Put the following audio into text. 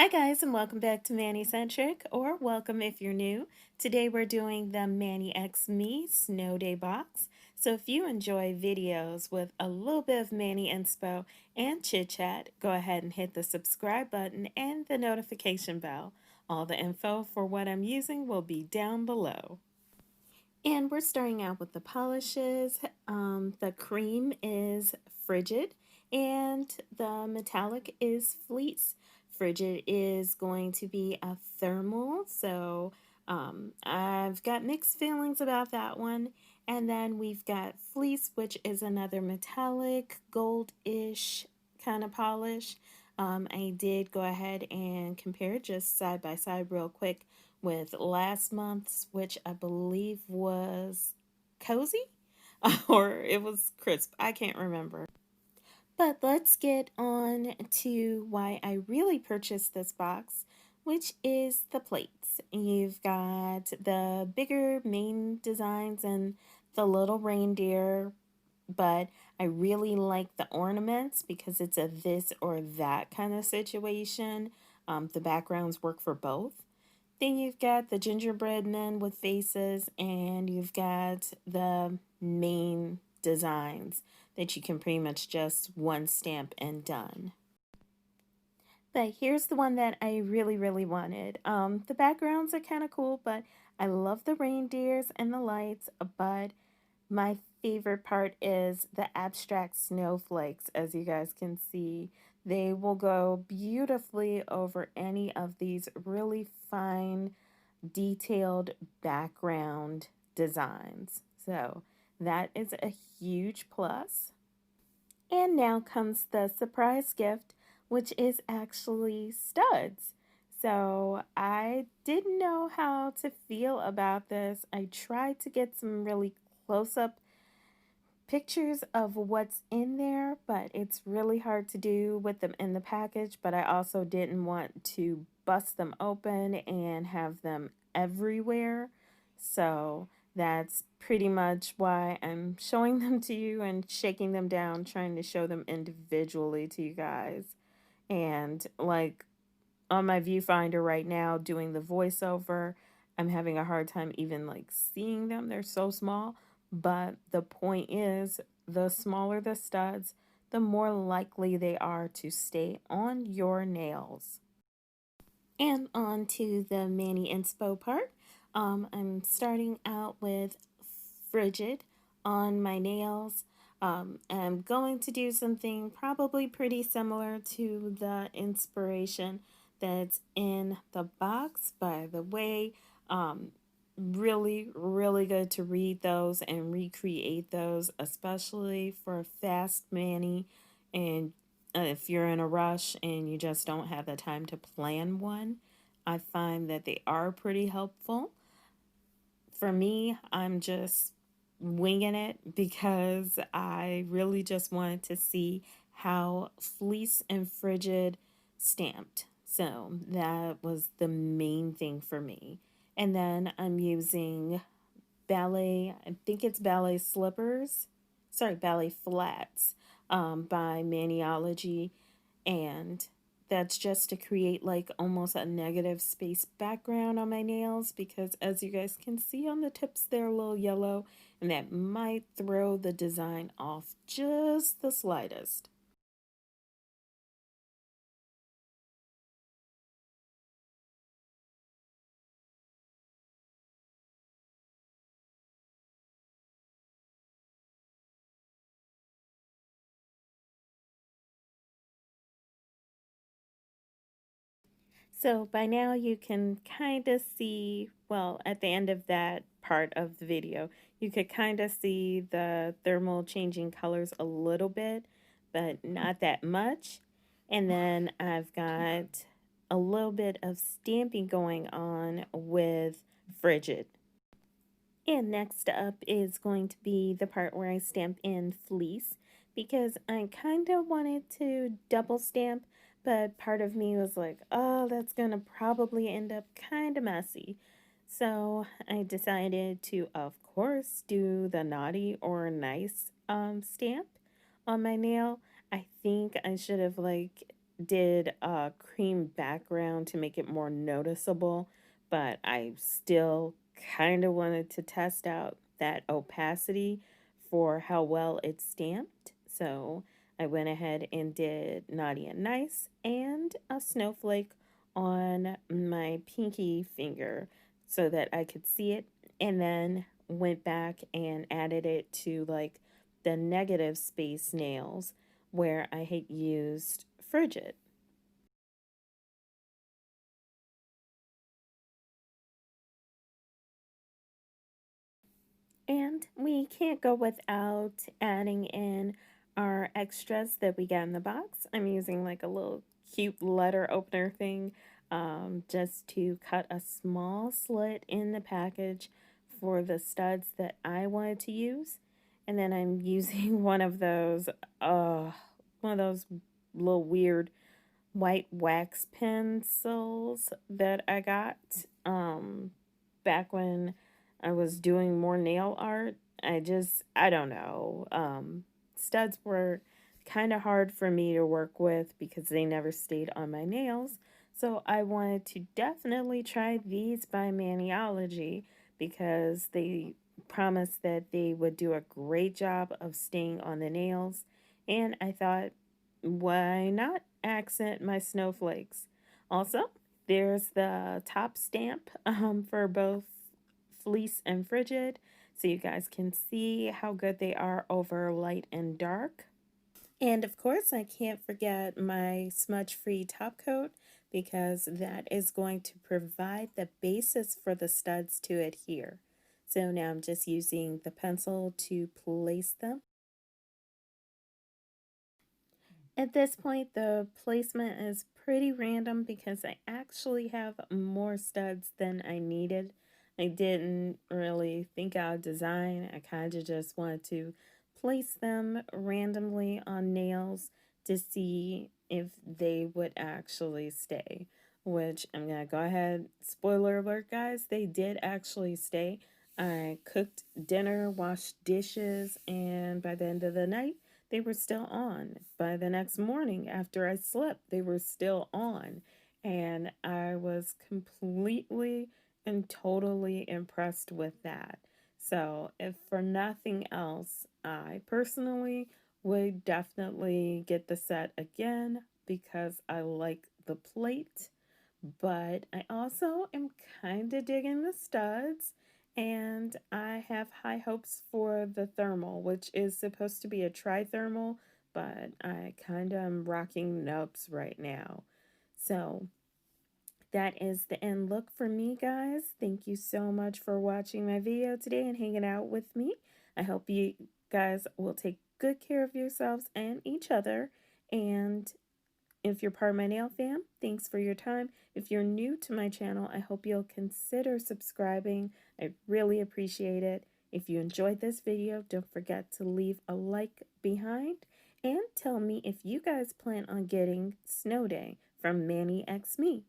Hi guys, and welcome back to Manicentric, or welcome if you're new. Today we're doing the ManixMe Snow Day box. So if you enjoy videos with a little bit of Mani Inspo and chit chat, go ahead and hit the subscribe button and the notification bell. All the info for what I'm using will be down below. And we're starting out with the polishes. The cream is Frigid and the metallic is Fleece. Frigid is going to be a thermal, so I've got mixed feelings about that one. And then we've got Fleece, which is another metallic, gold-ish kind of polish. I did go ahead and compare just side by side real quick with last month's, which I believe was Cozy or it was Crisp. I can't remember. But let's get on to why I really purchased this box, which is the plates. You've got the bigger main designs and the little reindeer, but I really like the ornaments because it's a this or that kind of situation. The backgrounds work for both. Then you've got the gingerbread men with faces, and you've got the main designs that you can pretty much just one stamp and done. But here's the one that I really wanted. The backgrounds are kind of cool, but I love the reindeers and the lights, but my favorite part is the abstract snowflakes. As you guys can see, they will go beautifully over any of these really fine, detailed background designs. So that is a huge plus. And now comes the surprise gift, which is actually studs. So I didn't know how to feel about this. I tried to get some really close-up pictures of what's in there, but it's really hard to do with them in the package. But I also didn't want to bust them open and have them everywhere. So that's pretty much why I'm showing them to you and shaking them down, trying to show them individually to you guys. And like on my viewfinder right now doing the voiceover, I'm having a hard time even like seeing them. They're so small. But the point is, the smaller the studs, the more likely they are to stay on your nails. And on to the Mani Inspo part. I'm starting out with Frigid on my nails. I'm going to do something probably pretty similar to the inspiration that's in the box. By the way, really good to read those and recreate those, especially for fast mani and if you're in a rush and you just don't have the time to plan one. I find that they are pretty helpful. For me, I'm just winging it because I really just wanted to see how Fleece and Frigid stamped. So that was the main thing for me. And then I'm using ballet, I think it's ballet slippers, sorry, ballet flats by Maniology, and that's just to create like almost a negative space background on my nails because as you guys can see on the tips they're a little yellow and that might throw the design off just the slightest. So by now you can kind of see, well, at the end of that part of the video, you could kind of see the thermal changing colors a little bit, but not that much. And then I've got a little bit of stamping going on with Frigid. And next up is going to be the part where I stamp in Fleece because I kind of wanted to double stamp, but part of me was like, oh, that's going to probably end up kind of messy. So I decided to, of course, do the naughty or nice stamp on my nail. I think I should have like did a cream background to make it more noticeable, but I still kind of wanted to test out that opacity for how well it's stamped. So I went ahead and did Naughty and Nice and a snowflake on my pinky finger so that I could see it, and then went back and added it to like the negative space nails where I had used Frigid. And we can't go without adding in our extras that we got in the box. I'm using like a little cute letter opener thing, just to cut a small slit in the package for the studs that I wanted to use. And then I'm using uh, one of those little weird white wax pencils that I got back when I was doing more nail art. I don't know. Studs were kind of hard for me to work with because they never stayed on my nails. So I wanted to definitely try these by Maniology because they promised that they would do a great job of staying on the nails. And I thought, why not accent my snowflakes? Also, there's the top stamp for both Fleece and Frigid, so you guys can see how good they are over light and dark. And of course, I can't forget my smudge-free top coat because that is going to provide the basis for the studs to adhere. So now I'm just using the pencil to place them. At this point, the placement is pretty random because I actually have more studs than I needed. I didn't really think out design. I kind of just wanted to place them randomly on nails to see if they would actually stay. Which I'm going to go ahead, spoiler alert, guys, they did actually stay. I cooked dinner, washed dishes, and by the end of the night, they were still on. By the next morning, after I slept, they were still on. And I was completely and totally impressed with that. So, if for nothing else, I personally would definitely get the set again because I like the plate, but I also am kind of digging the studs, and I have high hopes for the thermal, which is supposed to be a tri-thermal, but I kind of am rocking nubs right now. So that is the end look for me, guys. Thank you so much for watching my video today and hanging out with me. I hope you guys will take good care of yourselves and each other, and if you're part of my nail fam, thanks for your time. If you're new to my channel, I hope you'll consider subscribing. I really appreciate it. If you enjoyed this video, don't forget to leave a like behind and tell me if you guys plan on getting Snow Day from ManixMe.